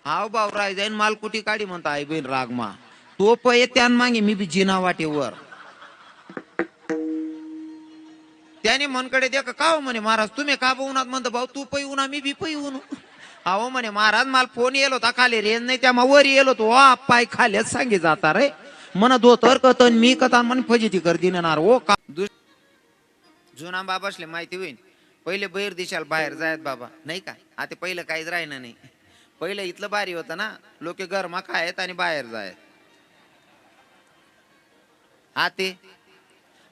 हाव भाऊ राय जाईन मालकुटी काढी म्हणता आई बहीण रागमा तो पय त्यान मागे मी बी जिना वाटेवर त्याने मनकडे दे का हो म्हणे महाराज तुम्ही का उन्हात म्हणतो भाऊ तू पै उन्हा मी बी पै ऊन अहो म्हणे महाराज मला फोन येलो होता खाली रेंज नाही त्या वर येलो तो पाय खालीच सांगे जाता रे म्हणत होतर कतन मी कथा म्हणे फजिती कर दिनणार ओ का जुना बाबासले माहिती होईल पहिले बैर दिशाल बाहेर जायत बाबा नाही का आता पहिलं काहीच राहिलं नाही पहिलं इथलं भारी होतं ना लोक गरमा खायत आणि बाहेर जायत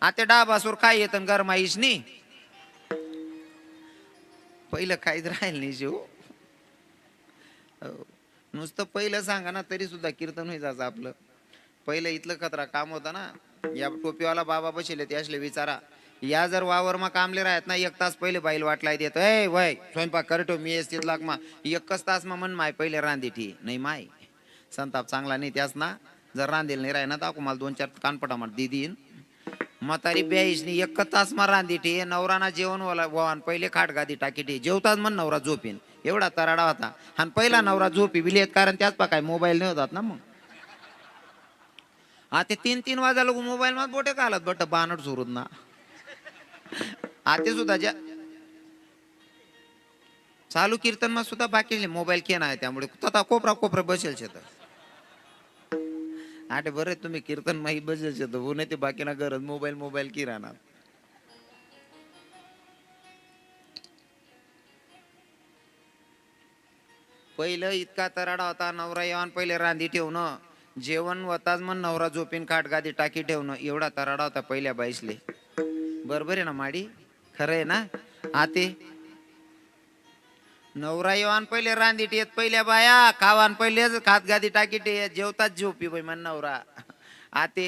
आते डाबासूर काय येत गरमा इसनी पहिलं काहीच राहिलं नाही शिव नुसतं पहिलं सांगा ना तरी सुद्धा कीर्तन होई जायचं आपलं पहिलं इथलं खतरा काम होता ना या टोपीवाला बाबा बसले ते असले विचारा या जर वावर मा कामले राहत ना 1 तास पहिले बाईल वाटलाय देत ए वय स्वयंपाक करतो मी येत लाग मा 1 तास मा मन माय पहिले रांदी ठी नाही माय संताप चांगला नाही त्याच ना जर रांदेल नाही राही ना तर मला 2-4 कानपटा मार दीदीन म्हातारी ब्याईसनी 1 तास मा रांदी ठी नवराना जेवण वाहन पहिले खाट गादी टाकी ठी जेवताच मन नवरा झोपीन एवढा तराडा होता आणि पहिला नवरा झोपी बिलेत कारण त्याच पा काय मोबाईल नाही होतात ना मग आता 3-3 वाजायला मोबाईल मध्ये बोटे घालत बट बानट सुरूत ना आते सुद्धा ज्या चालू कीर्तन मा सुद्धा बाकी मोबाईल केना आहे त्यामुळे तथा कोपरा बसेल शेत आटे बरे तुम्ही कीर्तन माही बसेल शेत हो नाही ते बाकी ना गरज मोबाईल की राहणार पहिलं इतका तराडा होता नवरा येऊन पहिले रांधी ठेवणं जेवण होताच मग नवरा झोपीन खाट गादी टाकी ठेवणं एवढा तराडा होता पहिल्या बाईसले बरोबर आहे ना माडी खरं आहे ना आते नवरा येवान पहिले रांदीट येत पहिल्या बाया खावान पहिले खात गादी टाकीट जेवताच झोपी बाई मन नवरा आते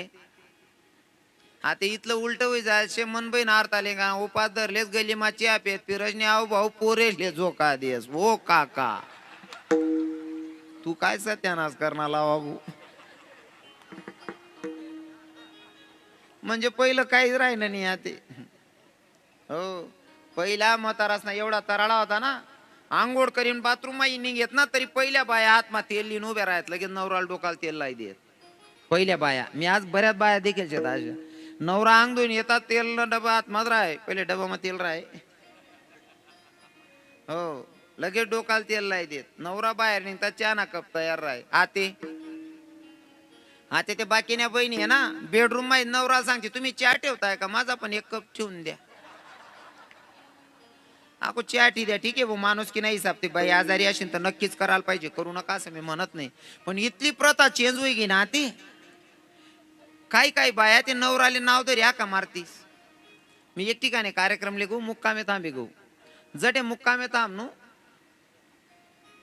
इथलं उलट होई जायचे मन बहीण आरताले का उपास धरलेच गली माची आपेत पिरजने आहो भाऊ पोरेले झोका देस ओ काका तू काय सत्यानाश करणार बाबू म्हणजे पहिलं काहीच राहिलं नाही आते हो पहिला म्हातारास ना एवढा तराळा होता ना आंघोळ करीन बाथरूम मा निघेत ना तरी पहिल्या बाया हातमा तेल लिहून उभ्या राहत लगेच नवराला डोकाला तेल लाई देत पहिल्या बाया मी आज बऱ्याच बाया देखील शेत अशा नवरा अंग धुवून येतात तेल डबा हातमात राय पहिले डबा मा तेल राय हो लगेच डोकाला तेल लाई देत नवरा बाहेर निघतात चहा ना कप तयार राय आते ते बाकीच्या बहिणी आहे ना बेडरूम मध्ये नवरा सांगते तुम्ही चहा ठेवताय का माझा पण 1 कप ठेवून द्या अको चहा ठी द्या ठीक आहे भाऊ माणूस की नाही सापते बाई आजारी असेल तर नक्कीच करायला पाहिजे करू नका असं मी म्हणत नाही पण इथली प्रथा चेंज होई गी ना ती काही बाया ते नवराले नाव तरी का मारतीस मी एक ठिकाणी कार्यक्रम लिहू मुक्कामे थांबे गो जटे मुक्कामे थांब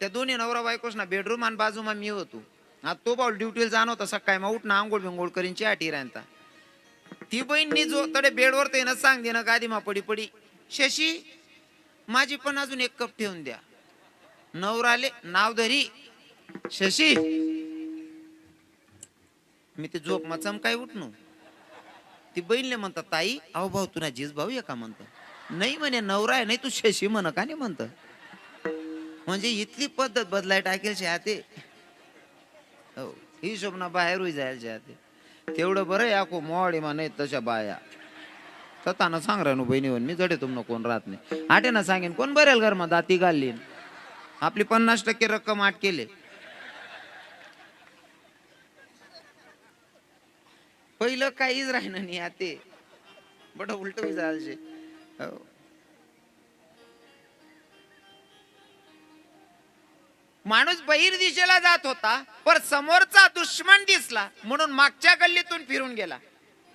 त्या दोन्ही नवरा बायकोस ना बेडरूम आणि बाजूमा मी होतो आता तो भाऊ ड्युटीला जाणं होता सकाळी मग उठणं आंघोळ बिंगोळ करीन चहा ठी राहता ती बहीण जो तडे बेडवर ते ना सांग दे ना गादी मा पडी शशी माझी पण अजून 1 कप ठेवून द्या नवराले नाव धरी शशी मी ते झोप मा चमकाय उठणू ती बहीणले म्हणतात ताई अहो भाऊ तुला जीज भाऊ आहे का म्हणत नाही म्हणे नवरा आहे नाही तू शशी म्हण का नाही म्हणत म्हणजे इथली पद्धत बदलाय टाकेल शहाते हो ही शोभना बाहेर होई जायला शहाते तेवढं बरं याको मोवाडी मा नाही तशा बाया तताना सांग रानू बहिणी मी जडे तुमनं कोण राहत नाही आटे ना सांगेन कोण बरेल घर मा दाती घालली आपली 50% रक्कम आट केले पहिलं काहीच राहिलं नाही आते बट उलट जायचे माणूस बहिर दिशेला जात होता पर समोरचा दुश्मन दिसला म्हणून मागच्या गल्लीतून फिरून गेला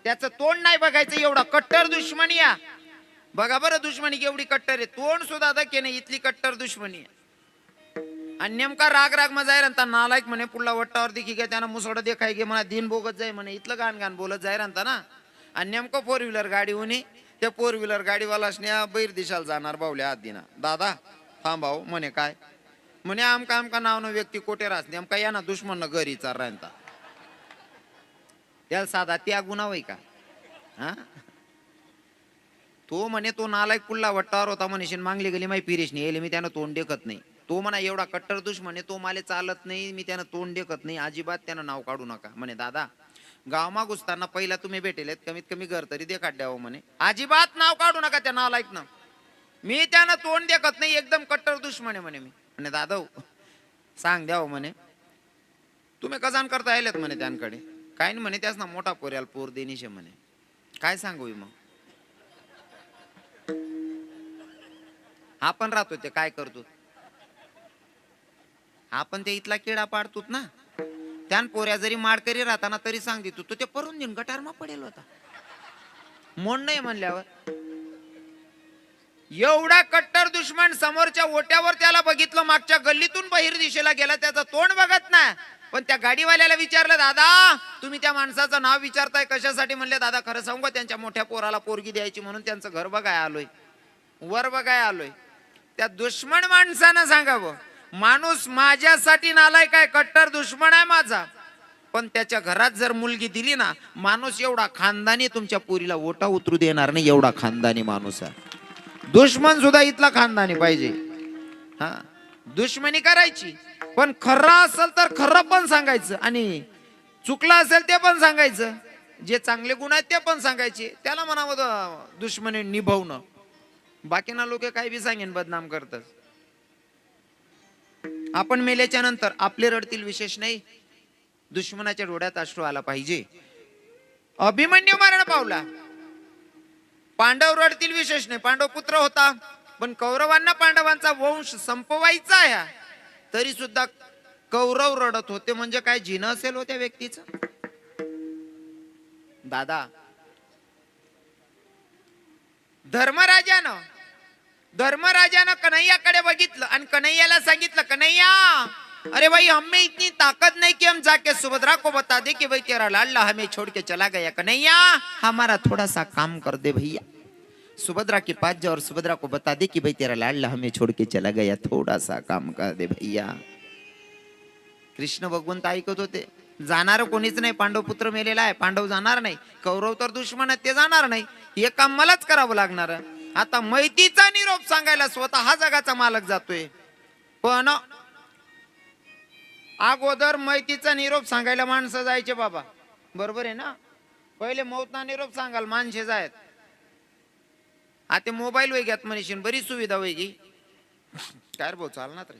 त्याचं तोंड नाही बघायचं एवढा कट्टर दुश्मनी या बघा बरं दुश्मनी केवढी कट्टर आहे तोंड सुद्धा धके नाही इथली कट्टर दुश्मनी आणि नेमका राग मा जाय राहता नालायक म्हणे पुढला वट्टावर देखी घ्या त्यानं मुसोडा देखाय गे मला दिन बोगत जाय म्हणे इथलं गाण बोलत जाय राहता ना आणि नेमकं 4 व्हीलर गाडी होणी त्या 4 व्हीलर गाडीवाला बैर दिशाला जाणार बावल्या आत दिना दादा थांबाव म्हणे काय म्हणे आमका नाव व्यक्ती कोठे राहत नेमका या ना दुश्मन घरी चार राहता त्याला साधा त्या गुन्हा होई का हा तो म्हणे तो नालायक पुल्ला वट्टावर होता म्हणशीन मागली गेली माही पिरेशनी येले मी त्यानं तोंड देखत नाही तो म्हणा एवढा कट्टर दुश्मन आहे, तो मला चालत नाही, मी त्यानं तोंड देखत नाही, अजिबात त्यानं नाव काढू नका म्हणे. दादा गावमा घुसताना पहिला तुम्ही भेटेल, कमीत कमी घर तरी देखा द्यावं म्हणे. अजिबात नाव काढू नका त्या नालायकनं, मी त्यानं तोंड देखत नाही, एकदम कट्टर दुश्मन आहे म्हणे. मी म्हणे दादा सांग द्यावं म्हणे, तुम्ही कजान करता आलेत म्हणे त्यांकडे. काय नाही म्हणे, त्याच ना मोठा पोऱ्याला पोर देणीशे म्हणे. काय सांगू मग, आपण राहतो ते काय करतो, आपण ते इथला किडा पाडतोत ना. त्यान पोऱ्या जरी माडकरी राहताना तरी सांगते तू, तो ते परून देऊन गटारमा पडेल होता, मोड नाही म्हणल्यावर. एवढा कट्टर दुश्मन, समोरच्या ओट्यावर त्याला बघितलं, मागच्या गल्लीतून बहिर दिशेला गेला, त्याचं तोंड बघत नाही. पण त्या गाडीवाल्याला विचारलं, दादा तुम्ही त्या माणसाचं नाव विचारताय कशासाठी? म्हणले दादा खरं सांगू का, त्यांच्या मोठ्या पोराला पोरगी द्यायची म्हणून त्यांचं घर बघाय आलोय, वर बघाय आलोय. त्या दुश्मन माणसानं सांगावं, माणूस माझ्यासाठी नालाय काय, कट्टर दुश्मन आहे माझा, पण त्याच्या घरात जर मुलगी दिली ना, माणूस एवढा खानदानी तुमच्या पोरीला ओटा उतरू देणार नाही, एवढा खानदानी माणूस आहे. दुश्मन सुद्धा इथला खानदानी पाहिजे. हा, दुश्मनी करायची, पण खरं असेल तर खरं पण सांगायचं, आणि चुकलं असेल ते पण सांगायचं, जे चांगले गुण आहेत ते पण सांगायचे. त्याला म्हणावं दुश्मनी निभवणं. बाकीना लोक काही बी सांगेन, बदनाम करतात. आपण मेल्याच्या नंतर आपले रडतील विशेष नाही, दुश्मनाच्या डोळ्यात अश्रू आला पाहिजे. अभिमन्यू मरण पावला, पांडव रडतील विशेष नाही, पांडव पुत्र होता, पण कौरवांना पांडवांचा वंश संपवायचा आहे, तरी सुद्धा कौरव रडत होते. म्हणजे काय जिन असेल हो त्या व्यक्तीचं. दादा धर्मराजानं कन्हैयाकडे बघितलं आणि कन्हैयाला सांगितलं, कन्हैया अरे भाई हमें इतनी ताकत नहीं कि हम जाके सुभद्रा को बता दे कि भाई तेरा लाडला हमें छोड़ के चला गया, कन्हैया हमारा थोड़ा सा काम कर दे भैया, सुभद्रा के पास जा और सुभद्रा को बता दे कि भाई तेरा लाडला हमें छोड़ के चला गया, थोड़ा सा काम कर दे भैया. कृष्ण भगवंत ऐकत होते. जाणार कोणीच नाही, पांडव पुत्र मेलेला आहे, पांडव जाणार नाही, कौरव तर दुश्मन आहे ते जाणार नाही, हे काम मलाच करावं लागणार. आता मैतीचा निरोप सांगायला स्वतः हा जगाचा मालक जातोय, पण अगोदर मैतीचा निरोप सांगायला माणसं जायचे बाबा, बरोबर आहे ना. पहिले मौतना निरोप सांगाल माणसे जायत. आता मोबाईल वेग्यात म्हणशील बरी सुविधा वेगळी, काय भाऊ चालणार रे,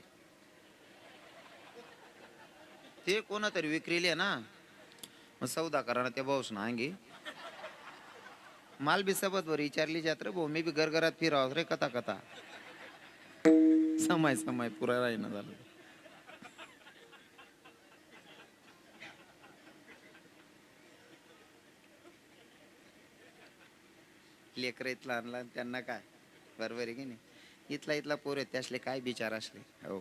ते कोणतरी विक्रीले ना, मग सौदा करा ना त्या भाऊस ना अंगी. माल बी सबत वर विचारली जात रे भाऊ, मी बी घरघरात फिराव रे कथा कथा, समय पुरा राहीना झालं. लेकर इथला आणला त्यांना काय, बरोबर आहे की नाही. इथला पोर आहेत त्यासले काय विचार असले. हो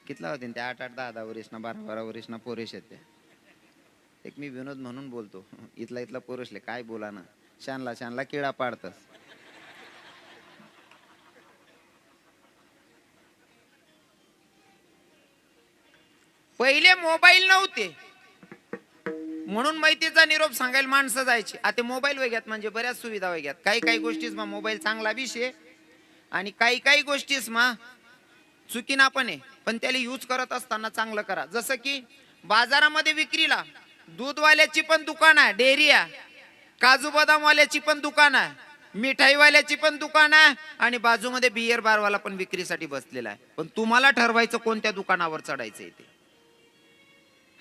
कितला होते त्या 8-8, 10-10 वर्ष ना, 12-12 वर्ष ना पोरेश आहेत त्या. एक मी विनोद म्हणून बोलतो, इथला पोरेशले काय बोला ना, शानला किडा पाडतात. पहिले मोबाईल नव्हते म्हणून मैतीचा निरोप सांगायला माणसं जायची. आता मोबाईल वेग्यात म्हणजे बऱ्याच सुविधा वेग्यात, काही गोष्टीस मा मोबाईल चांगला विषय आणि काही गोष्टीस मा चुकीना पण आहे, पण त्याला यूज करत असताना चांगलं करा. जसं की बाजारामध्ये विक्रीला दूधवाल्याची पण दुकान आहे, डेअरी आहे, काजू बदामवाल्याची पण दुकान आहे, मिठाईवाल्याची पण दुकान आहे, आणि बाजूमध्ये बियर बारवाला पण विक्रीसाठी बसलेला आहे. पण तुम्हाला ठरवायचं कोणत्या दुकानावर चढायचं ते.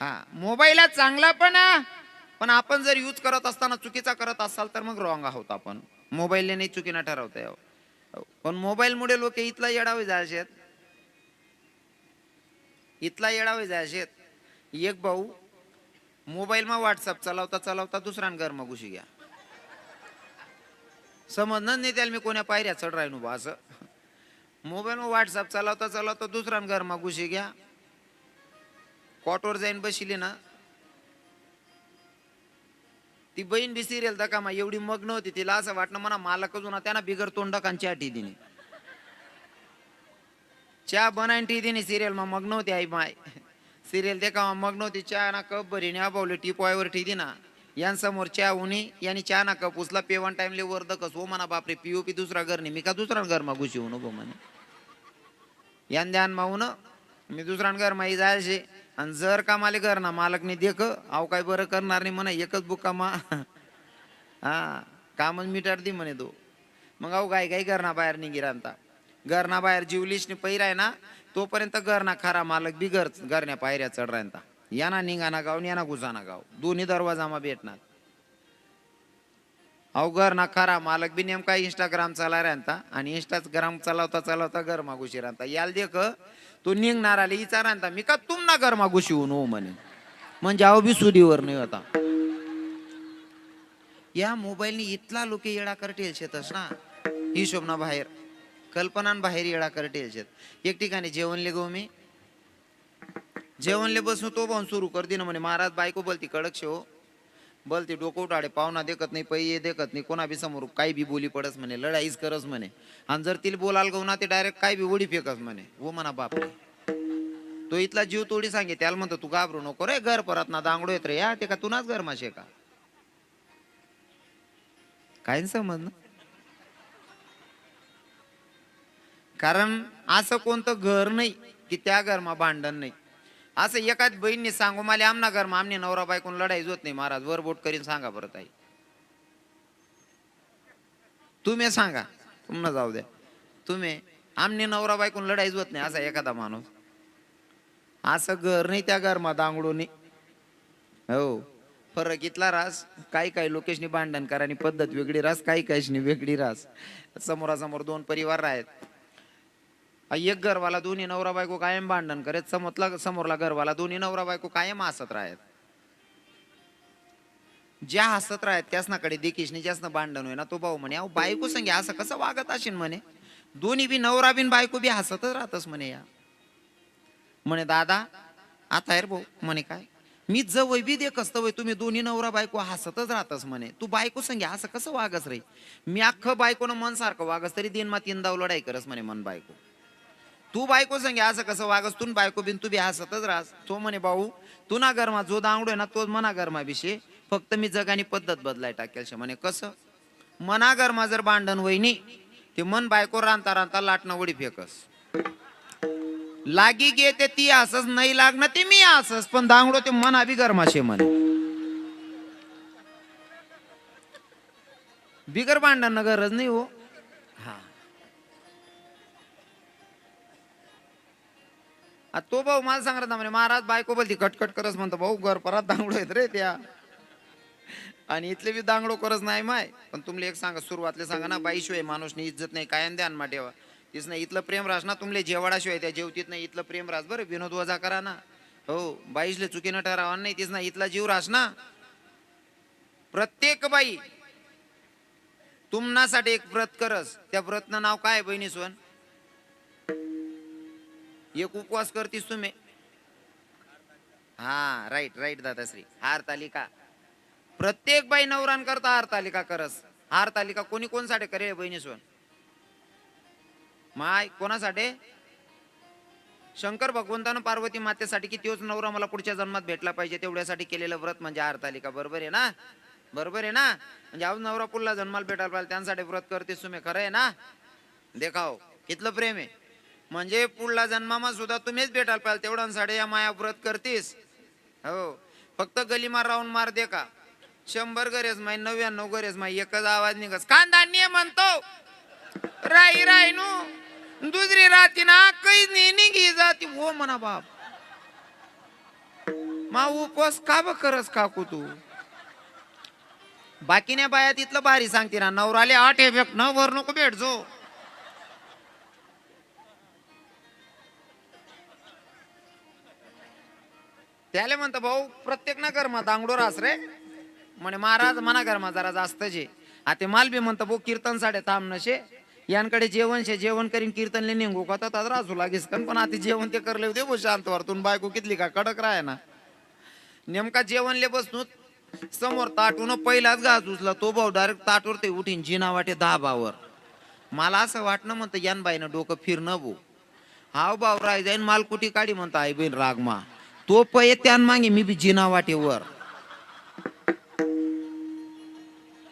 हा, मोबाईल चांगला पण आपण जर यूज करत असताना चुकीचा करत असाल तर मग रॉंग आहोत आपण. मोबाईलने नाही चुकीना ठरवता यावं. पण मोबाईल मुळे लोक इथला येडावे जायचे, एक भाऊ मोबाईल मा व्हॉट्सअप चलावता दुसऱ्यान घर मग घुशी घ्या, समजणार नाही त्याला मी कोण्या पायऱ्या चढ राहिनो बा असं. मोबाईल मा व्हॉट्सअप चलावता दुसऱ्यान घर मग घुशी घ्या, कॉटवर जाईन बसली ना. ती बहीण बी सिरियल दकामा एवढी मग्न होती, तिला असं वाटणं म्हणा मालक जुना त्यांना बिगर तोंडकांची आठी दिनी चहा बनायची दिनी. सिरियल मा मग्न होती आई माय, सिरियल देखा मग्न होती. चहा ना कप भरीने आबावले टीपॉयवर ठेदी ना, यांसमोर चहा उनी यांनी चहा ना कप उचला, पेवन टाइमले वर दकस हो म्हणा, बापरे पीओपी दुसरा घर नाही, मी का दुसरा घर मा घुशी होऊ नको म्हणे. यान ध्यान माहून मी दुसऱ्यां घर माही जायचे आणि जर का मला घर ना मालकने देख अहो काय बरं करणार नाही म्हणा एकच बुका मा हा कामच मिटार दी म्हणे तो मग अहो काय काही घरना बाहेर निघी राहता घरना बाहेर जीवलीशने पैराय ना तोपर्यंत घरना खरा मालक बी घरण्या पायऱ्या चढ राहता याना निघाना गाव याना घुसाना गाव दोन्ही दरवाजामा भेटणार अहो घरना खरा मालक बी नेमका इंस्टाग्राम चाला राहता आणि इंस्टाग्राम चालवता चालवता घर मागुशी राहता याल देख तो निघणार आले विचार राहता मी का तुम ना घर मागुशी होऊन हो म्हणे म्हणजे अहो बी सुदीवर नाही होता या मोबाईलनी इतला लोक येडा करटेल शेतस ना हिशोबना बाहेर कल्पनान बाहेर येडा करटेल शेत एक ठिकाणी जेवणले गो मी जेवणले बसून तो पण सुरू कर दे ना म्हणे महाराज बायको बोलती कडक शे हो बोलती डोकं उठाडे पाहुणा देखत नाही पै देखत नाही कोणा बी समोर काही बी बोली पडस म्हणे लढाईच करस म्हणे आणि जर तिला बोलाल गो ना ते डायरेक्ट काय बी उडी फेकस म्हणे हो म्हणा बापरे तो इथला जीव तोडी सांगे त्याला म्हणतो तू घाबरू नको रे घर परत ना दांगडो येत रे या ते का तुनाच घर माशे का काय समज ना कारण असं कोणतं घर नाही की त्या घरमा भांडण नाही असं एखाद बहिणीने सांगू मला आमना घरमा आमने नवरा बायकोन लढाई होत नाही महाराज वर बोट करीन सांगा परत आई तुम्ही सांगा तुम्हाला जाऊ द्या तुम्ही आमने नवरा बायकोन लढाई होत नाही असा एखादा माणूस असं घर नाही त्या घरमा दांगडो नाही हो फरक इथला रास काही काही लोकेशनी भांडण करानी पद्धत वेगळी रास काही काहीशनी वेगळी रास समोरासमोर दोन परिवार राहत एक घरवाला दोन्ही नवरा बायको कायम भांडण करत समोरला घरवाला दोन्ही नवरा बायको कायम हसत राहत ज्या हसत राहत त्यासनाकडे देखीशनी जास्त भांडण होय ना तो भाऊ म्हणे अहो बायको संगे असं कसं वागत असेल म्हणे दोन्ही बी नवरा बिन बायको बी हसतच राहतस म्हणे या म्हणे दादा आता भाऊ म्हणे काय मी जवळ बी देख असतं तुम्ही दोन्ही नवरा बायको हसतच राहतस म्हणे तू बायको संगे असं कसं वागस रे मी अख्खं बायकोनं मन सारखं वागस तरी दिन मा तीन दाव लढाई करस म्हणे मन बायको तू बायको संगे असं कसं वागस तू बायको बिन तू बी हसतच राहस तो म्हणे भाऊ तू ना घरमा जो दांगडोय ना तोच मना घरमा विषय फक्त मी जगानी पद्धत बदलाय टाकेल म्हणे कसं मना घरमा जर भांडण वहिनी ते मन बायको रांता रांता लाटणं वडी फेकस लागी गे ते ती असच नाही लागणं ते मी असच पण दांगडो ते मन बी गरमाशे म्हणे बिगर भांडण गरज नाही हो हा तो भाऊ मला सांगत ना म्हणे महाराज बायको बोलती कटकट करस म्हणतो भाऊ घर परत दांगडो येत रे त्या आणि इथले बी दांगडो करस नाही माय पण तुमले एक सांगा सुरुवातले सांगा ना बाईशिवाय माणूसनी इज्जत नाही कायम ध्यान मा ठेवा तीच नाही इथलं प्रेम रास ना तुमले जेवाडाशिवाय त्या जेवतीत नाही इथलं प्रेम रास बरं विनोद वजा करा ना हो बाईशले चुकीनं ठरावा नाही तीच नाही इथला जीव रास ना प्रत्येक बाई तुमनासाठी एक व्रत करस त्या व्रतनं नाव काय बहिणी सोन एक उपवास करतीस तुम्ही हा राईट राईट दादाश्री हारतालिका प्रत्येक बाई नवरान करता हारतालिका करस हारतालिका कोणी कोणसाठी करे बहिणी सोन माय कोणासाठी शंकर भगवंतानं पार्वती मातेसाठी की तोच नवरा मला पुढच्या जन्मात भेटला पाहिजे तेवढ्यासाठी केलेलं व्रत म्हणजे हारतालिका बरोबर आहे ना बरोबर आहे ना म्हणजे आज नवरा पुढला जन्माला भेटायला पाहिजे त्यांसाठी व्रत करतेस तुम्ही खरं आहे ना देखाव कितलं प्रेम आहे म्हणजे पुढला जन्मामा सुद्धा तुम्हीच भेटायला पाहिजे तेवढ्यांसाठी या माया व्रत करतीस हो फक्त गली मार राहून मार दे का 100 गरज माय 99 गरज माय एकच आवाज निघस कांदा म्हणतो राई राई नु दुसरी राती ना काही नाही निघी जाती हो म्हणा बाप मा उपवास का ब करस काकू तू बाकीने बाया तिथलं भारी सांगते ना नवराले 8 इफेक्ट न वर नको भेट जो त्याले म्हणतो भाऊ प्रत्येक ना घरमा दांगडो रास रे म्हणे महाराज मना घरमा जरा जास्त जे आता माल बी म्हणतो भाऊ कीर्तन साडे थांब नशे यांकडे जेवण शे जेवण करीन कीर्तनले निघू का तर राजू लागेस पण आता जेवण ते करले दे बो शांत वरतून बायको कितली का कडक राह ना नेमका जेवणले बसनू समोर ताटून पहिलाच घास उचला तो भाऊ डायरेक्ट ताटवर ते उठीन जिना वाटे दाबावर मला असं वाटणं म्हणतं यान बाईनं डोकं फिरणं भो हाव भाऊ राय जाईन मालकुटी काढी म्हणतो आई बहीण रागमा तो पय त्यान मागे मी बी जिना वाटेवर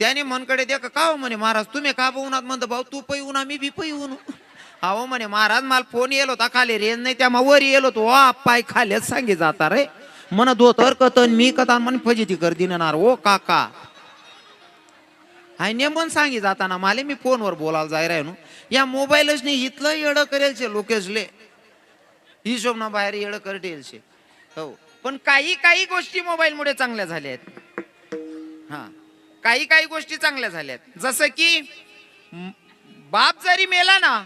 त्याने मनकडे दे का म्हणे महाराज तुम्ही का बघूनात म्हणतो भाऊ तू पै उन्हा मी बी पै उन अहो म्हणे महाराज मला फोन येलो होता खाली रेंज नाही त्या वर येलो होतो पाय खालीच सांगे जाता रे म्हणत होतर कतन मी कथा म्हणे फजिती कर दिनणार ओ काका हाय नेमन सांगी जाताना माले मी फोनवर बोलायला जाय राहिनो या मोबाईलच नाही इथलं येडं करेल शे लोकेशले हिशोब ना बाहेर येडं करतेल शे हो पण काही काही गोष्टी मोबाईल मुळे चांगल्या झाल्या आहेत हा काही काही गोष्टी चांगल्या झाल्यात जसं की बाप जरी मेला ना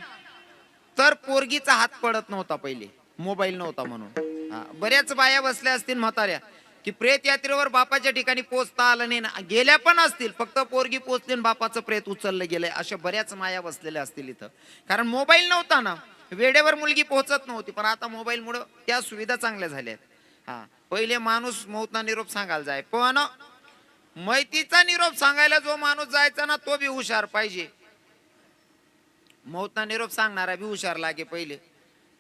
तर पोरगीचा हात पडत नव्हता पहिले मोबाईल नव्हता म्हणून बऱ्याच बाया बसल्या असतील म्हाताऱ्या की प्रेत यात्रेवर बापाच्या ठिकाणी पोचता आलं नाही ना गेल्या पण असतील फक्त पोरगी पोचली आणि बापाचं प्रेत उचललं गेलंय अशा बऱ्याच माया बसलेल्या असतील इथं कारण मोबाईल नव्हता ना वेळेवर मुलगी पोहोचत नव्हती पण आता मोबाईल मुळे त्या सुविधा चांगल्या झाल्यात हा पहिले माणूस मौतना निरोप सांगायला जाय पण मैतीचा निरोप सांगायला जो माणूस जायचा ना तो बी हुशार पाहिजे मौतना निरोप सांगणारा बी हुशार लागे पहिले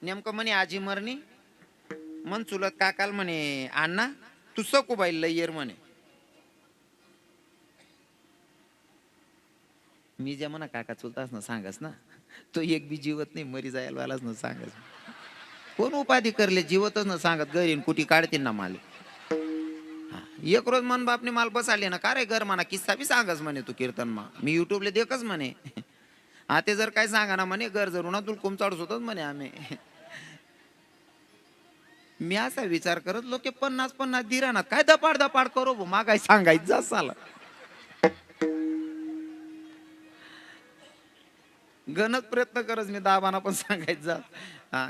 नेमकं म्हणे आजी मरणी मन चुलत काकाल म्हणे अण्णा तू सकुबाईल लय्यर म्हणे मी जे म्हणा काका चुलतास ना सांगस ना तो एक बी जीवत नाही मरी जायला वालाच ना सांगस कोण उपाधी करले जीवतच ना सांगत घरीन कुठे काढतील ना माल एक रोज मन बापने माल बसाले ना का रे घर म्हणा किस्सा बी सांगस म्हणे तू कीर्तन मा मी युट्यूबला देखच म्हणे ते जर काय सांगा ना म्हणे घर जरू ना तुला कोमचाडूस होतच म्हणे आम्ही मी असा विचार करत लोक 50-50 दिरा ना काय दपाड दपाड करो मागाय सांगायचं असाल गणत प्रयत्न करत मी दाबाना पण सांगायचं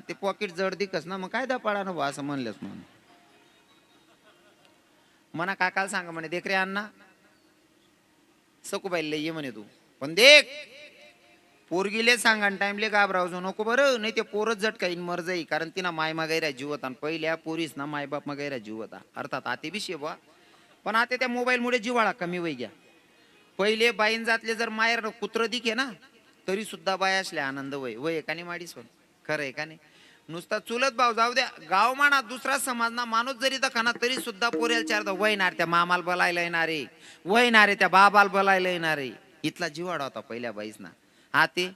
ते पॉकेट जड दिकस ना मग काय दपाडा ना असं म्हणलंच म्हणून मना काकाला सांगा म्हणे देख रे अण्णा सकुबाईला ये म्हणे तू पण देख पोरगीले सांगा टाइमले घाबरावजो नको बरं नाही ते पोरच झटकाईन मर जाई कारण तिना माय मागायरा जीव होता पहिल्या पोरीस ना मायबाप मागायरा जीव होता अर्थात आते बी शेवा पण आता त्या मोबाईल मुळे जिवाळा कमी वय घ्या पहिले बाईन जातले जर मायर कुत्र दिखे ना तरी सुद्धा बाय असले आनंद वय वय एकाने माडीस पण खरं आहे का नाही नुसता चुलत भाऊ जाऊ द्या गाव म्हणा दुसरा समाज ना माणूस जरी दखाना तरी सुद्धा पोरेल चारदा वयनार त्या मामाला बोलायला येणारे वयनारे त्या बाबाला बोलायला येणारे इथला जिवाडा होता पहिल्या बाईस ना ते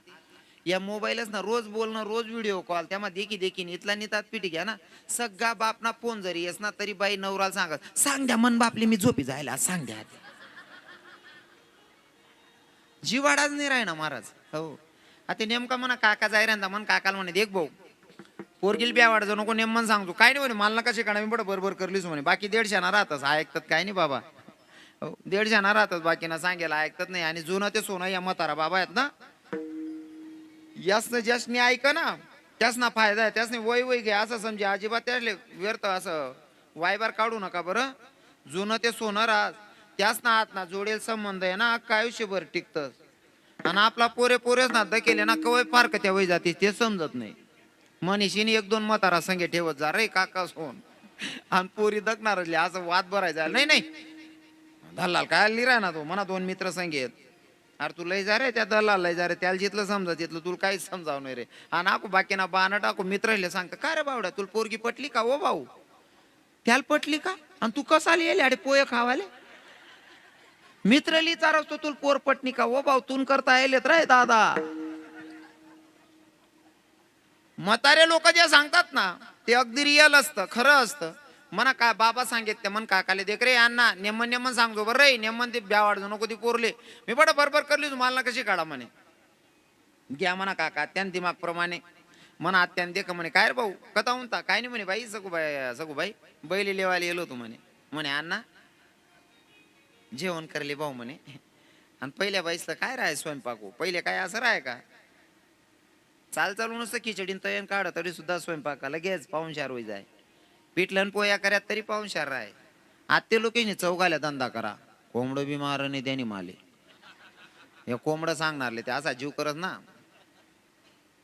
या मोबाईलच ना रोज बोलणं रोज व्हिडिओ कॉल त्यामध्ये देखी देखीन इथला नितात पिटी घ्या ना सगळा बाप ना फोन जरी येस ना तरी बाई नवराला सांगत सांग द्या मन बापले मी झोपी जायला सांग द्या जिवाडाच नाही राही ना महाराज हो आता नेमका म्हणा काका जायरा मन काकाला म्हणे देख भाऊ पोरगिल ब्या वाढ नको नेमन सांगतो काय नाही म्हणे मला कशी काढा मी बडं बरोबर करलीच म्हणे बाकी 150 ना राहतच ऐकतात काय नाही बाबा 150 ना राहतच बाकी ना सांगायला ऐकतात नाही आणि जुनं ते सोनं या म्हातारा बाबा आहेत ना यासनं ज्यासनी ऐक ना त्यास ना फायदा आहे त्यासने वय वय घ्या असं समजे अजिबात त्यासले व्यर्थ असं वायबार काढू नका बरं जुनं ते सोनं राहत त्यास ना आत ना जोडेल संबंध आहे ना अख्खा आयुष्यभर टिकतच आणि आपला पोरे पोरेच ना केले ना कवय पार त्या वय जाते ते समजत नाही मनीषीने 1-2 म्हातारा संगे ठेवत जा रे काका सोन आणि पोरी दकणार असं वाद भरायचा नाही नाही दल्लाल काय लिराय ना तो म्हणा 2 मित्र संगेत अरे तू लय जा रे त्या दलाल लय जा रे त्याला जिथलं समजा तिथलं तुला काहीच समजावं नाही रे आणि आकू बाकीना बाण टाकू मित्राला सांगता काय रे बावड्या तुला पोरगी पटली का ओ भाऊ त्याला पटली का आणि तू कसा लिहिले अरे पोहे खावाले मित्रली चारवतो तुला पोर पटणी का ओ भाऊ तून करता येलेत रे दादा म्हातारे लोक जे सांगतात ना ते अगदी रिअल असतं खरं असतं म्हणा का बाबा सांगितलं मन काकाले देख रे अण्णा नेमन नेमन सांगतो बरं रे नेमन ते ब्या वाढतो नको ती पोरले मी बडं बरोबर करली तुम्हाला कशी काढा म्हणे घ्या म्हणा काका त्यान दिमाग प्रमाणे म्हणा आत्यान देख म्हणे काय रे भाऊ कथा म्हणता काय नाही म्हणे बाई सगूबाई बैली लेवायला येलो तू म्हणे अण्णा जेवण करले भाऊ म्हणे आणि पहिल्या बाईसला काय राहाय स्वयंपाक पहिले काय असं राहाय का चाल चालू नसतं खिचडीन तयन काढ तरी सुद्धा स्वयंपाकाला लगेच पाहुणचार होई जाय पिठलन पोया करत तरी पाहुणचार राय आत्ते लोकांनी चौघाल्या धंदा करा कोंबडं बी मार नाही त्याने माले हे कोंबडं सांगणारले ते असा जीव करत ना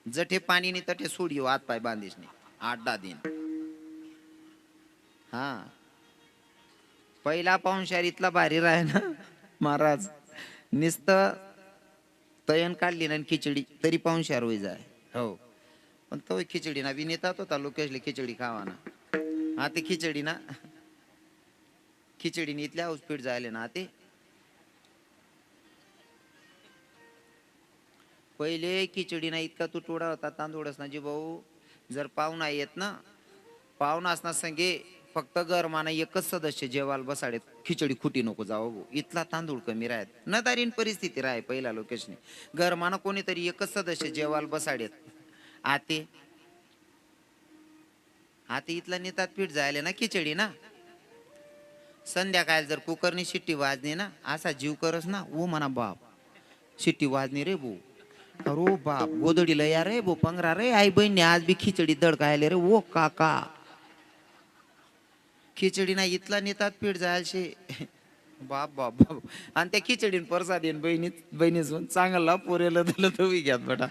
जठे पाणी नाही तठे सोडियो हात पाय बांधीस नाही 8-10 दिन हा पहिला पाहुणचार इथला भारी राय ना महाराज नुसतं तयन काढली ना खिचडी तरी पाहुणचार होई जाय हो पण तो खिचडी ना विनेतात होता लोकेशले खिचडी खावा ना ते खिचडी ना खिचडीने इथल्या हाऊसपीट जायले ना ते पहिले खिचडी ना इतका तुटवडा होता तांदूळच ना जी भाऊ. जर पाहुणा येत ना, पाहुणा असणार संगे फक्त गरमाना एकच सदस्य जेवायला बसाडेत, खिचडी खुटी नको जावं भाऊ. इथला तांदूळ कमी राहत न दारीन परिस्थिती राह पहिला लोकेशने. गरमाना कोणीतरी एकच सदस्य जेवायला बसाडेत. आते आते इथला नेतात पीठ जायला ना खिचडी ना. संध्याकाळ जर कुकरनी शिट्टी वाजली ना, असा जीव करस ना ओ म्हणा बाप शिट्टी वाजनी रे भाऊ. अरे बाप गोदडीला या रे भो पंगरा रे. आई बहिणी आज बी खिचडी दडकायले रे ओ काका. खिचडी ना इथला नेतात पीठ जायचे बाप बाप बाप. आणि त्या खिचडीन परसाद येईन बहिणीच चांगला पोरेला दिलं तर घ्यात बेटा.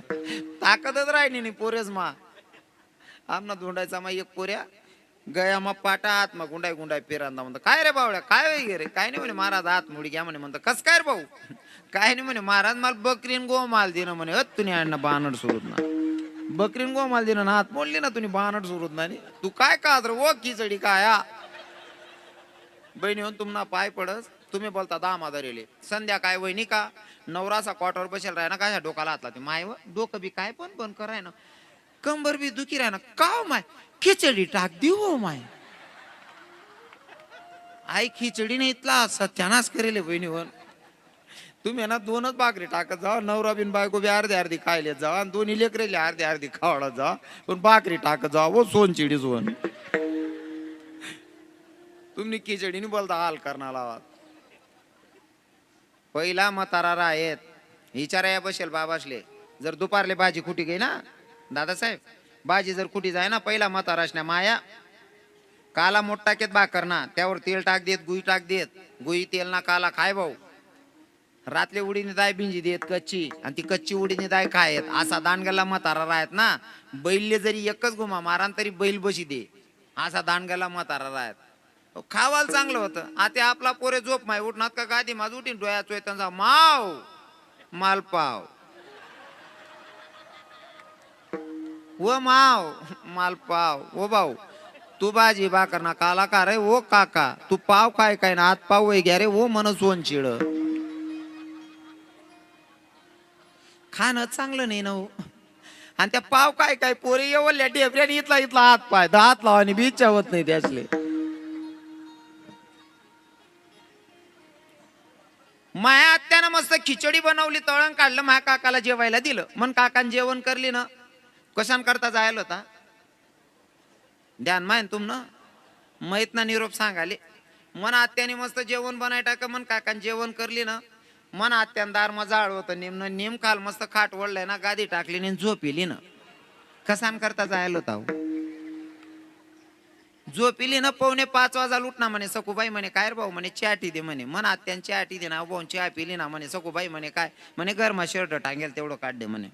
ताकदच राहिली नाही पोरेच मा. आमना धोंडायचा मा एक पोऱ्या गया मा पाटा हात मा गुंडाय गुंडाय पेरांदा म्हणतो काय रे बावड्या काय वगैरे काय नाही म्हणे महाराज हात मुडी घ्या म्हणे. म्हणतो कस काय रे भाऊ. काय नाही म्हणे महाराज मला बकरीन गो माल दिनं म्हणे. तुम्ही आणणं बानड सुरूत ना बकरीन गो माल दिनं ना हात मोडली ना तुम्ही बानड सुरूत ना. तू काय का ओ खिचडी काय बहिणी होऊन तुम्हाला पाय पडस. तुम्ही बोलता दामादारीले संध्याकाळ वहिनी का नवरासा क्वार्टर बसेल राय ना काय डोकाला हातला ते माय डोकं बी काय पण बंद कराय ना कंबर बी दुखी राय ना का माय खिचडी टाक देऊ हो माय. आई खिचडी नाही इथला सत्यानाश करेल बहिणीवर. तुम्ही ना दोनच भाकरी टाकत जावा. नवरा बिन बायको बी अर्धी अर्धी खायले जावा आणि दोन्ही लेकरेले अर्धी अर्धी खावडा जा. पण भाकरी टाकत जावा वो सोनचिडी सोन. तुम्ही खिचडीने बोलता हाल करणार आवाज. पहिला म्हातारा आहेत विचारा या बसेल बाबासले जर दुपारले भाजी खुटी गई ना दादासाहेब भाजी जर खुटी जाय ना पहिला म्हाताराश ना माया काला मोठ टाकेत भाकर ना त्यावर तेल टाक देत गुई टाक देत गुई तेल ना काला खाय भाऊ. रातले उडीने दाय भिंजी देत कच्ची आणि ती कच्ची उडीने दाय खायत. असा दांडग्याला म्हातारा राहत ना. बैलले जरी एकच घुमा मारा तरी बैल बशी दे असा दांडग्याला म्हातारा राहत. खावाल चांगलं होतं. आता आपला पोरे झोप माय उठणार का गादी माझ उठीन डोळ्या चोयतांचा माव मालपाव वो माव मालपाव ओ भाऊ तू भाजी भाकर ना काला का रे ओ काका तू पाव काय काय ना हात पाव वय घ्या रे ओ मन सोन चिड. खाणं चांगलं नाही ना हो. आणि त्या पाव काय काय पोरे येवल्या डेबऱ्याने इथला इथला हात पाय हात लावा आणि बी इच्छा होत नाही त्यासले. माया आत्यानं मस्त खिचडी बनवली तळण काढलं माया काकाला जेवायला दिलं. मन काकान जेवण करली ना कशान करता जायला होता ध्यान माहीन तुम ना माहित ना निरोप सांगाले. मन आत्याने मस्त जेवण बनाय टाक मन काकान जेवण करली ना मन आत्यान दार मग जाळ होतं नेमन नेम खाल मस्त खाट वळलंय ना गादी टाकली ने झोपिली ना कसान करता जायला होता. झोपिली ना 4:45 वाजा लुटना म्हणे. सखूबाई म्हणे काय रे भाऊ म्हणे चहाटी दे म्हणे. मन आत्यान चहाटी दे ना भाऊ चहा पिली ना म्हणे. सखूबाई म्हणे काय म्हणे गरमा शर्ट टांगेल तेवढं काढ दे म्हणे.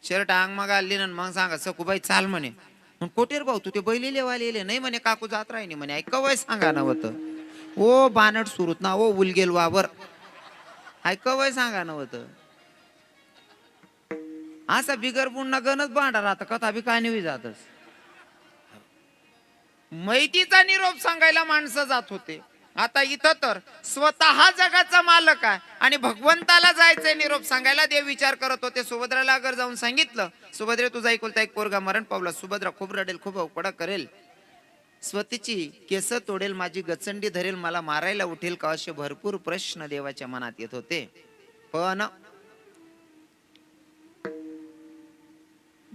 शर्ट अंग मग आली ना मग सांगा सखूबाई चाल म्हणे. कोटेर भाऊ तू ते बैली लेवाले नाही म्हणे काकू जात राहिनी म्हणे. ऐक वय सांगा नव्हतं ओ बानट सुरूत ना ओ उलगेल वावर ऐक वय सांगा नव्हतं. असा बिगर पुन्हा गणच भांडा राहता कथा बी काय नाही जातच. माहितीचा निरोप सांगायला माणसं जात होते. आता इथं तर स्वतः जगाचा मालक आहे आणि भगवंताला जायचंय निरोप सांगायला. देव विचार करत होते. सुभद्राला अगर जाऊन सांगितलं सुभद्रे तुझा ऐकलता एक पोरगा मरण पावला. सुभद्रा खूप रडेल खूप अवकडा करेल स्वतःची केस तोडेल माझी गचंडी धरेल मला मारायला उठेल का असे भरपूर प्रश्न देवाच्या मनात येत होते. पण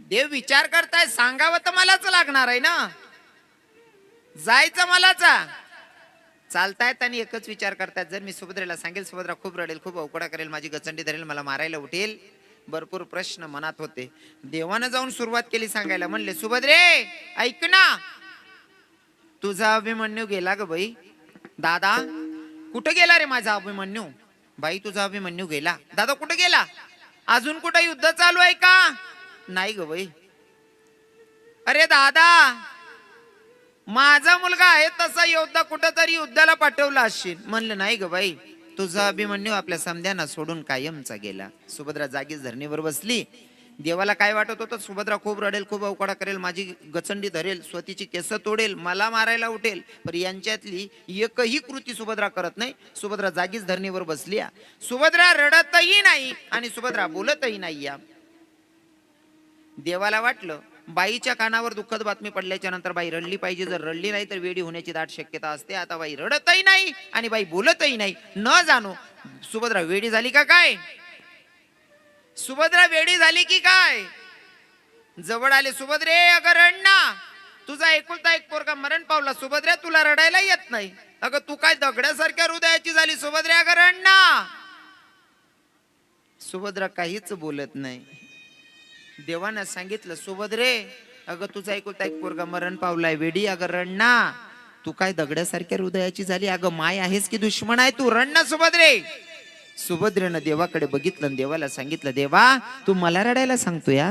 देव विचार करताय सांगावं तर मलाच लागणार आहे ना. जायचं मलाच चालतायत आणि एकच विचार करतायत जर मी सुभद्रेला सांगेल सुभद्रा खूप रडेल खूप अवकडा करेल माझी गचंडी धरेल मला मारायला उठेल. भरपूर प्रश्न मनात होते. देवानं जाऊन सुरुवात केली सांगायला. म्हणले सुभद्रे ऐक ना तुझा अभिमन्यू गेला ग बाई. दादा कुठं गेला रे माझा अभिमन्यू. बाई तुझा अभिमन्यू गेला. दादा कुठं गेला अजून कुठं युद्ध चालू आहे का. नाही ग बाई. अरे दादा माझा मुलगा आहे तसा योद्धा कुठंतरी युद्धाला पाठवला असशील. म्हणलं नाही ग बाई तुझा अभिमन्यू आपल्या समध्यांना सोडून कायमचा गेला. सुभद्रा जागीच धरणीवर बसली. देवाला काय वाटत होतं सुभद्रा खूप रडेल खूप अवकडा करेल माझी गचंडी धरेल स्वतःची केस तोडेल मला मारायला उठेल. पण यांच्यातली एकही कृती सुभद्रा करत नाही. सुभद्रा जागीच धरणीवर बसली. सुभद्रा रडतही नाही आणि सुभद्रा बोलतही नाही. देवाला वाटलं बाईच्या कानावर दुःखद बातमी पडल्याच्या नंतर बाई रडली पाहिजे, जर रडली नाही तर वेडी होण्याची दाट शक्यता असते. आता बाई रडतही नाही आणि बाई बोलतही नाही. न जाणो सुभद्रा वेडी झाली का काय? सुभद्रा वेडी झाली की काय? जवळ आले सुभद्रे, अगं रड ना, तुझा एकुलता एक पोरगा मरण पावला. सुभद्रे तुला रडायला येत नाही? अगं तू काय दगड्यासारख्या हृदयाची झाली सुभद्रे, अगं रड ना. सुभद्रा काहीच बोलत नाही. देवानं सांगितलं सुभद्रे, अगं तुझा एकुलता एक पोरगा मरण पावलाय, वेडी अगं रड ना. तू काय दगड्यासारख्या हृदयाची झाली? अगं माय आहेस की दुश्मन आहे तू? रड ना सुभद्रे. सुभद्रेनं देवाकडे बघितलं आणि देवाला सांगितलं, देवा तू मला रडायला सांगतोय,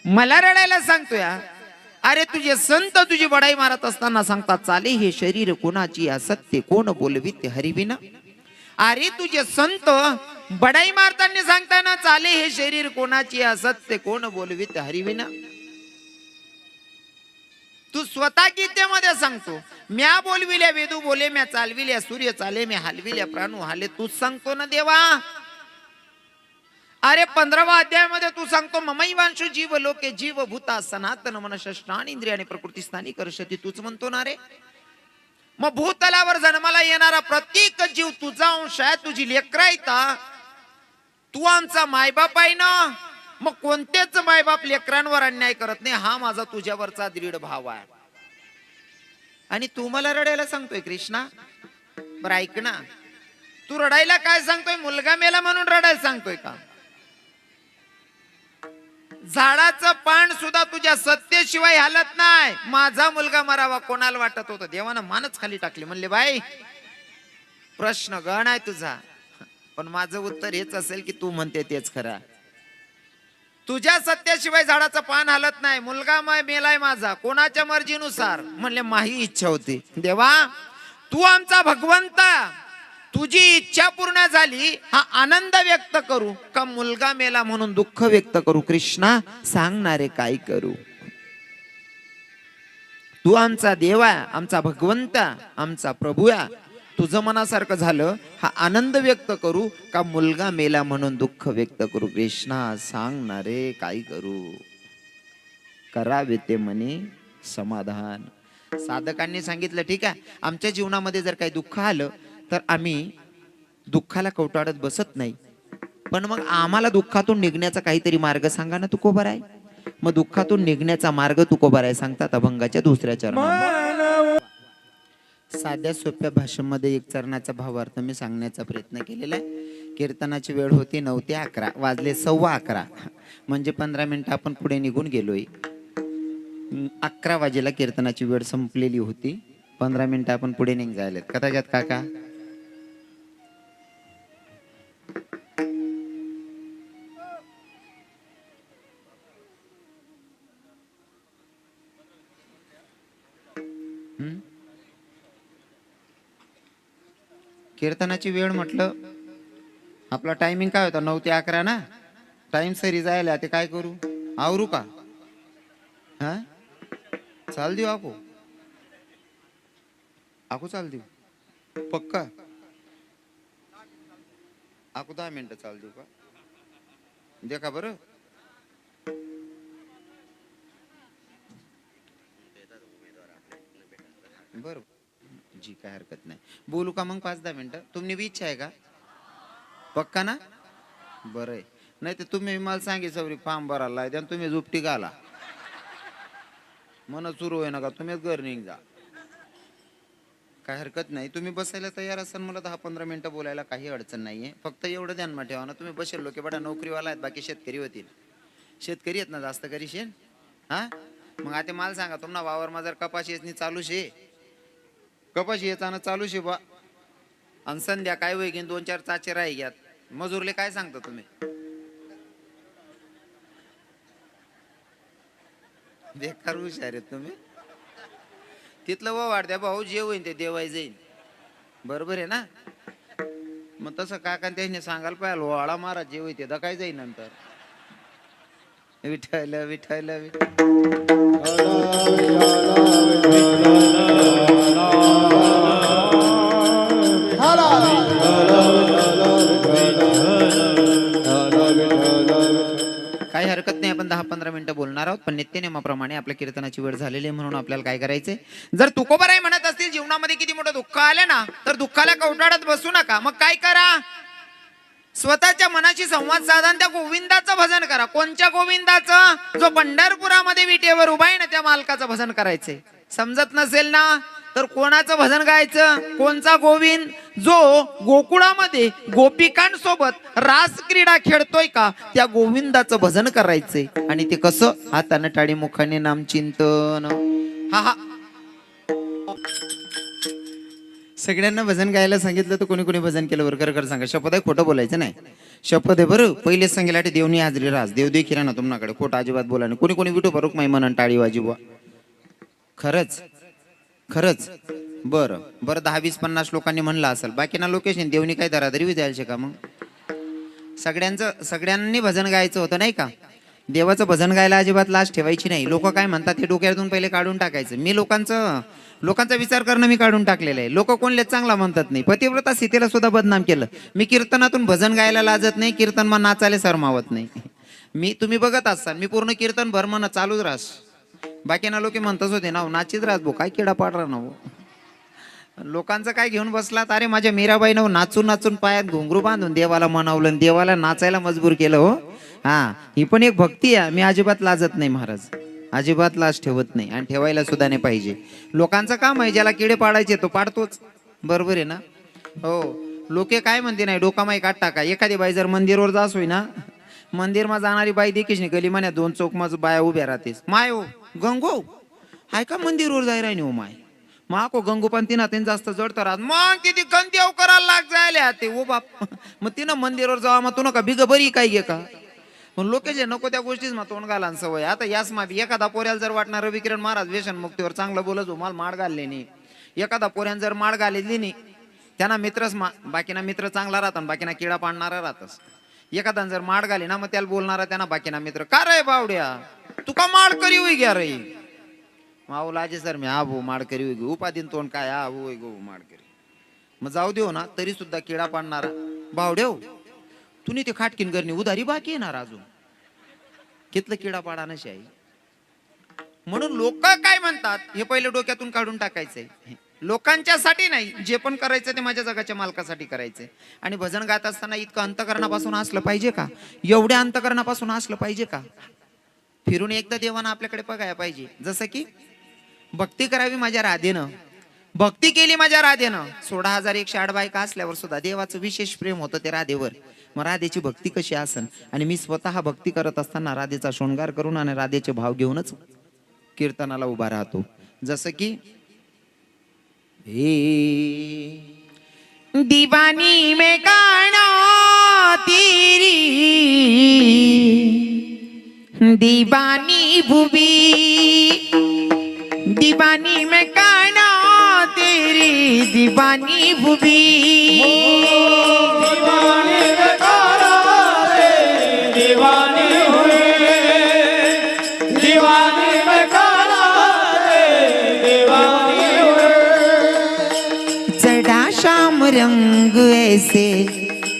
मला रडायला सांगतोय? अरे तुझे संत तुझी बडाई मारत असताना सांगतात, चाले हे शरीर कोणाची असत्य कोण बोलवित हरिविना. अरे तुझे संत बडाई मारताना सांगताना, चाले हे शरीर कोणाची असत्य कोण बोलवित हरिविना. तू स्वतः गीतेमध्ये सांगतो, म्या बोलविल्या वेदू बोले, म्या चालविल्या सूर्य चाले, मी हलविल्या प्राणू हाले. तूच सांगतो ना देवा. अरे 15वा अध्यायामध्ये तू सांगतो, ममैवांशु जीव लोके जीव भूता सनातन मनशष्टान इंद्रियाने प्रकृती स्थानी करशती. तूच म्हणतो ना रे. मग भूतलावर जन्माला येणारा प्रत्येक जीव तुझा अंश आहे, तुझी लेकरं आहेत. तू आमचा मायबाप आहे ना. मग कोणतेच मायबाप लेकरांवर अन्याय करत नाही, हा माझा तुझ्यावरचा दृढ भाव आहे. आणि तू मला रडायला सांगतोय कृष्णा? बरं ऐक ना, तू रडायला काय सांगतोय? मुलगा मेला म्हणून रडायला सांगतोय का? झाडाचं पान सुद्धा तुझ्या सत्तेशिवाय हालत नाही. माझा मुलगा मरावा कोणाला वाटत होतं? देवानं मानच खाली टाकली. म्हणले बाई प्रश्न गण आहे तुझा, पण माझं उत्तर हेच असेल की तू म्हणते तेच खरं. तुझ्या सत्याशिवाय झाडाचं पान हालत नाही. मुलगा मेलाय माझा कोणाच्या मर्जीनुसार. म्हणले माही इच्छा होती. देवा तू आमचा भगवंत, तुझी इच्छा पूर्ण झाली, हा आनंद व्यक्त करू का मुलगा मेला म्हणून दुःख व्यक्त करू? कृष्णा सांगणारे काय करू? तू आमचा देवा, आमचा भगवंत, आमचा प्रभू, तुझं मनासारखं झालं, हा आनंद व्यक्त करू का मुलगा मेला म्हणून दुःख व्यक्त करू? कृष्णा सांगणारे काय करू? करावे ते म्हणे समाधान. साधकांनी सांगितलं ठीक आहे, आमच्या जीवनामध्ये जर काही दुःख आलं तर आम्ही दुःखाला कवटाळत बसत नाही, पण मग आम्हाला दुःखातून निघण्याचा काहीतरी मार्ग सांगा ना तुकोबर आहे. मग दुःखातून निघण्याचा मार्ग तुकोबर आहे सांगतात अभंगाच्या 2ऱ्या चरणात. साध्या सोप्या भाषेमध्ये एक चरणाचा भावार्थ मी सांगण्याचा प्रयत्न केलेला आहे. कीर्तनाची वेळ होती 9 ते 11, वाजले 11:15, म्हणजे 15 मिनिटं आपण पुढे निघून गेलोय. 11 वाजेला कीर्तनाची वेळ संपलेली होती, 15 मिनिटं आपण पुढे निघाले. कदाचित काका कीर्तनाची वेळ म्हटलं, आपला टायमिंग काय होता? 9 ते 11 ना. टाइम सरी जायला ते काय करू? आवरू का? हा चाल देऊ आको, आको चाल देऊ पक्का. आको 10 मिनिटं चाल देऊ का? देखा बरं. बर जी काय हरकत नाही. बोलू का मग 5-10 मिनिटं? तुम्ही बी इच्छा आहे का? पक्का ना? बरं आहे. नाही तर तुम्ही मला सांगे सवरी फॉर्म भरायला द्या, तुम्ही झुपटी घाला मन सुरू होई नका, तुम्हीच घर निघ जा. काय हरकत नाही. तुम्ही बसायला तयार असाल, मला 10-15 मिनिटं बोलायला काही अडचण नाहीये. फक्त एवढं ध्यान ठेवा ना, तुम्ही बसेल लोक बडा नोकरीवाला आहेत, बाकी शेतकरी होतील. शेतकरी आहेत ना जास्त करी शेन. हा मग आता मला सांगा, तुम्हाला वावर मा जर कपाशी येचणी चालू शे, कपाशी येताना चालू शे बा, आणि संध्या काय होई घेऊन 2-4 चाचे राही घ्यात, मजूरले काय सांगता तुम्ही? बेकार हुशार आहेत तुम्ही. तिथलं वाढ द्या भाऊ, जे होईन ते देवाय जाईन. बरोबर आहे ना? मग तसं काका त्याने सांगायला पाहिजे, वाळा मारा जे होई ते दकाय जाईन नंतर. विठ्ठल विठ्ठल काही हरकत नाही, आपण 10-15 मिनिटं बोलणार. बोलणार आहोत, पण नित्यनेमाप्रमाणे आपल्या कीर्तनाची वेळ झालेली आहे, म्हणून आपल्याला काय करायचंय, जर तुकोबाराय म्हणत असतील जीवनामध्ये किती मोठं दुःख आलं ना, तर दुःखाला कवटाळत बसू नका. मग काय करा, स्वतःच्या मनाशी संवाद साधा, त्या गोविंदाचं भजन करा. कोणत्या गोविंदाचं? जो पंढरपुरामध्ये विटेवर उभा आहे ना, त्या मालकाचं भजन करायचंय. समजत नसेल ना, तर कोणाचं भजन गायचं? कोणचा गोविंद? जो गोकुळामध्ये गोपिकांसोबत रास क्रीडा खेळतोय का, त्या गोविंदाचं भजन करायचंय. आणि ते कसं? हातानं टाळी मुखाने नाम चिंतन. हा हा, सगळ्यांना भजन गायला सांगितलं तर कोणी कोणी भजन केलं बरं? कर सांगा. शपथ आहे, खोटं बोलायचं नाही. शपथ आहे बरं. पहिलेच सांगितलं देवनी हाजरी रास, देव देखील ना तुमच्याकडे, खोटं अजिबात बोला नाही. कोणी कोणी विठू भरूक माई म्हणून टाळी वाजिबा. खरंच खरंच. बरं बरं, 10-20-50 लोकांनी म्हणलं असेल, बाकीना लोकेशन देवनी काय दरादरी जायचे का? मग सगळ्यांनी भजन गायचं होतं नाही का? देवाचं भजन गायला अजिबात लाज ठेवायची नाही. लोक काय म्हणतात ते डोक्यातून पहिले काढून टाकायचं. मी लोकांचा विचार करणं मी काढून टाकलेलं आहे. लोक कोणले चांगला म्हणतात नाही. पतिव्रता सीतेला सुद्धा बदनाम केलं. मी कीर्तनातून भजन गायला लाजत नाही, कीर्तन मग नाचायला सरमावत नाही. तुम्ही बघत असाल, मी पूर्ण कीर्तन भर म्हणा चालूच रास. बाकीना लोक म्हणतच होते ना, नाचीत रास भो, काय किडा पाडरा ना. लोकांचं काय घेऊन बसलात? अरे माझ्या मीराबाईनं नाचून नाचून पायात घुंगरू बांधून देवाला मनवलं, देवाला नाचायला मजबूर केलं. हो हा, ही पण एक भक्ती आहे. मी अजिबात लाजत नाही महाराज, अजिबात लाज ठेवत नाही, आणि ठेवायला सुद्धा नाही पाहिजे. लोकांचं काम आहे, ज्याला किडे पाडायचे तो पाडतोच. बरोबर आहे ना? हो. लोके काय म्हणते नाही, डोकामाई काट टाका. एखादी बाई जर मंदिरवर जास होई ना, मंदिरमा जाणारी बाई देखील नाही, गली म्हण्या 2 चौक माझं बाया उभ्या राहतेस. माय हो गंगो हाय का मंदिरवर जाय राहिनी हो माय, माको गंगोपन तिना तीन जास्त जडतं राहत. मग किती गंदेव करायला लाग जायला ते ओ बाप. मग तिनं मंदिरवर जावा, मग तू नका बिग बरी काय घे का? पण लोक जे नको त्या गोष्टीच मग तोंड घाला सवय. आता याच माफी एखादा पोऱ्याला जर वाटणार रविकिरण महाराज व्यसन मुक्तीवर चांगलं बोलत हो, मला माड घालले नाही. एखादा पोऱ्यानं जर माड घालेली नाही, त्यांना मित्रच बाकीना मित्र चांगला राहतात, बाकीना किडा पाडणारा राहतस. एखादा जर माड घाली ना, मग त्याला बोलणारा त्यांना बाकीना मित्र, का रे बावड्या तुका माड करी होई घ्या रे. माऊलाजे सर मी आबो माड करी होई गो, उपाधीन तोंड काय आबो होई गो माड करी. मग जाऊ देऊ ना, तरी सुद्धा किडा पाडणारा बावड्या तुम्ही ते खाटकीन करणे उधारी बाकी येणार अजून कितलं किडा पाडा नशी आहे. म्हणून लोक काय म्हणतात हे पहिले डोक्यातून काढून टाकायचंय. लोकांच्यासाठी नाही, जे पण करायचं ते माझ्या जगाच्या मालकासाठी करायचंय. आणि भजन गात असताना इतकं अंतकरणापासून असलं पाहिजे का? एवढ्या अंतकरणापासून असलं पाहिजे का? फिरून एकदा देवानं आपल्याकडे बघायला पाहिजे. जसं की भक्ती करावी माझ्या राधेनं, भक्ती केली माझ्या राधेनं. 16,108 बायका असल्यावर सुद्धा देवाचं विशेष प्रेम होतं ते राधेवर. मग राधेची भक्ती कशी असन? आणि मी स्वतः भक्ती करत असताना राधेचा शृंगार करून आणि राधेचे भाव घेऊनच कीर्तनाला उभा राहतो. जसं की दीवानी में काना तेरी दीवानी भुवी, दीवानी में काना तेरी दीवानी भुवी, दीवानी में काना तेरी दीवानी हुई, दीवानी में काना तेरी दीवानी हुई. चढ़ा शाम रंग ऐसे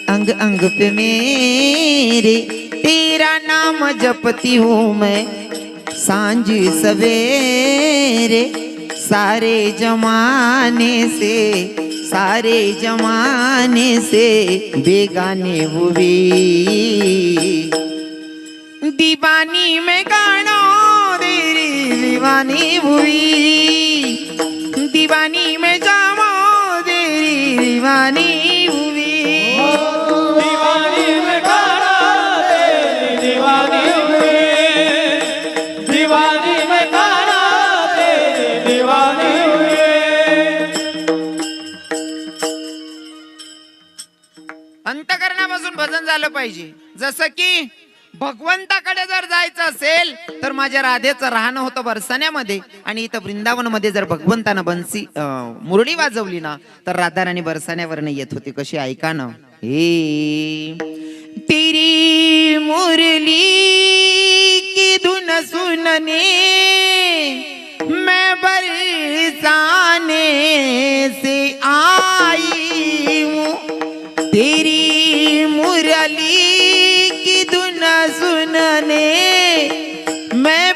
अंग अंग पे मेरे, तेरा नाम जपती हूँ मैं सांझ सवेरे. सारे जमाने से बेगाने हुई, दीवानी में गाना तेरी दीवानी हुई, दीवानी में जामा तेरी दीवानी हुई, दीवानी में काना तेरी दीवानी हुई, दीवानी में काना तेरी दीवानी हुई. अंतकरणापासून भजन झालं पाहिजे. जसं की भगवंताकडे जर जायचं असेल तर माझ्या राधेचं राहणं होतं बरसाण्यामध्ये, आणि इथं वृंदावन मध्ये जर भगवंतानं मुरळी वाजवली ना, तर राधा राणी बरसाण्यावर येत होती. कशी ऐका ना, हे तेरी मुरली की धुन सुनने मैं बरसाने से आई हूँ, तेरी मुरली की धुन सुनने मैं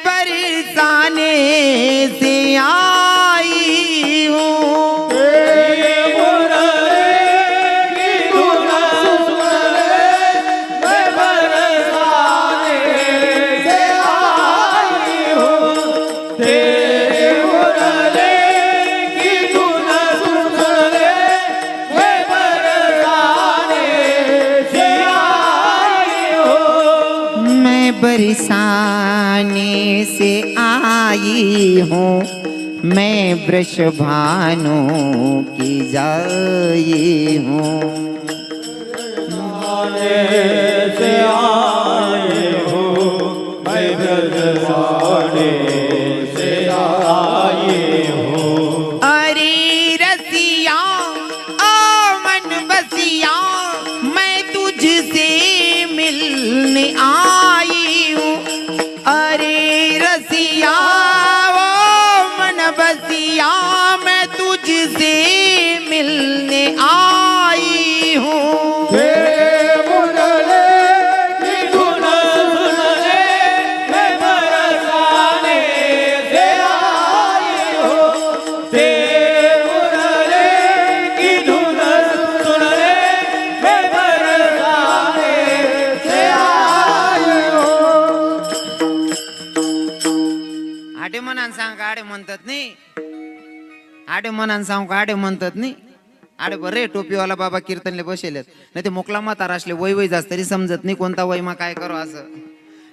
बरसाने से आई हूँ, मैं वृषभानु की जाई हूँ। से आए हो, मैं ब्रजवाड़े से आए हो। अरे रसिया ओ मन बसिया, मैं तुझसे मिलने आई हूँ। अरे रसिया ओ मन बसिया, मैं तुझसे मिलने आई हूँ। आडे मनान सांग आडे म्हणतात नाही, आडे मनान सांग आडे म्हणतात नाही. आडे बरे टोपीवाला बाबा कीर्तनले बसेलेत, नाही ते मोकला म्हातारा असले वय वय जास्त तरी समजत नाही कोणता वय मा काय करो असं.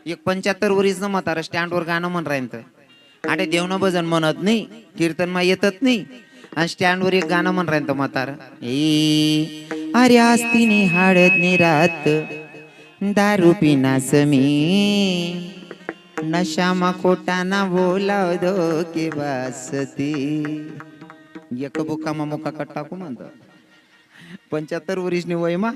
एक 75 वरीस न म्हातारा स्टँडवर गाणं म्हण राहीन तर आडे देवनं भजन म्हणत नाही, कीर्तन मा येतच नाही आणि स्टँडवर एक गाणं म्हण राहीन तर म्हातारा ए अरे आस्तीने हाडत रात दारू पिनास मी, नशामा खोटाना बोलाव दो के वासती. एक बुकामा मुका टाकू म्हणतो 75 वर्षनी वय मा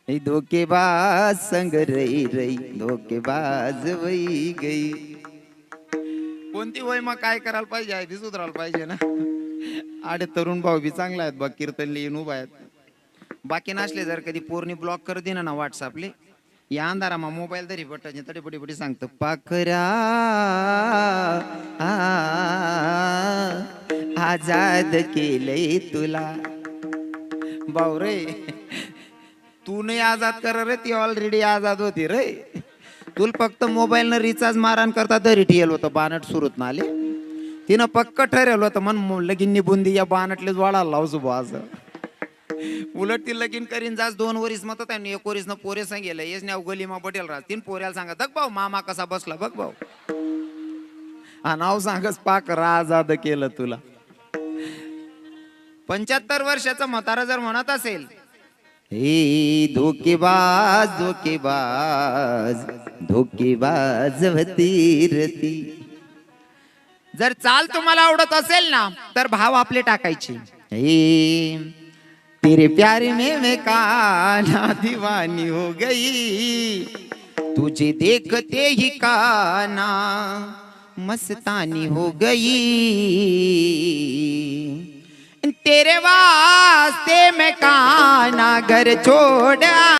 धोकेबाज संग रई रई, धोकेबाज वई गई. कोणती वय मा काय करायला पाहिजे आहे ती सुधारायला पाहिजे ना. आडे तरुण भाऊ बी चांगला आहेत बा, कीर्तन लिहून उभा आहेत. बाकी नसले जर कधी पोरनी ब्लॉक कर देना ना व्हॉट्सअपले, या अंधारामा मोबाईल तरी बटाचे तडी बडी बडी सांगतो पाखरा आजाद केलंय तुला. भाऊ रे तू नाही आजाद कर रे, ती ऑलरेडी आजाद होती रे. तुला फक्त मोबाईल न रिचार्ज मारान करता तरी ठेल होतं बानट सुरत ना आले. तिनं पक्क ठरवलं होतं मन लगीन निबुंदी या बानटलेच वाढायला लावसो बा असं. उलट ती लगीन करीन जास 2 वरीस मत त्यांनी 1 वरीस न पोरे सांगेलं येस न्याव गलीमा बटेल राहत. तीन पोऱ्याला सांगा दग भाऊ मामा कसा बसला बघ भाऊ, हा नाव सांगच पाक आजाद केलं तुला. 75 वर्षाचा म्हातारा जर म्हणत असेल हे धोकेबाज धोकेबाज धोकेबाज होती रती. जर चाल तुम्हाला आवडत असेल ना तर भाव आपले टाकायचे. हे तेरे प्यार में मैं कान्हा दीवानी हो गई, तुझे देखते ही कान्हा मस्तानी हो गई. तेरे वास्ते मैं कान्हा घर छोड़ा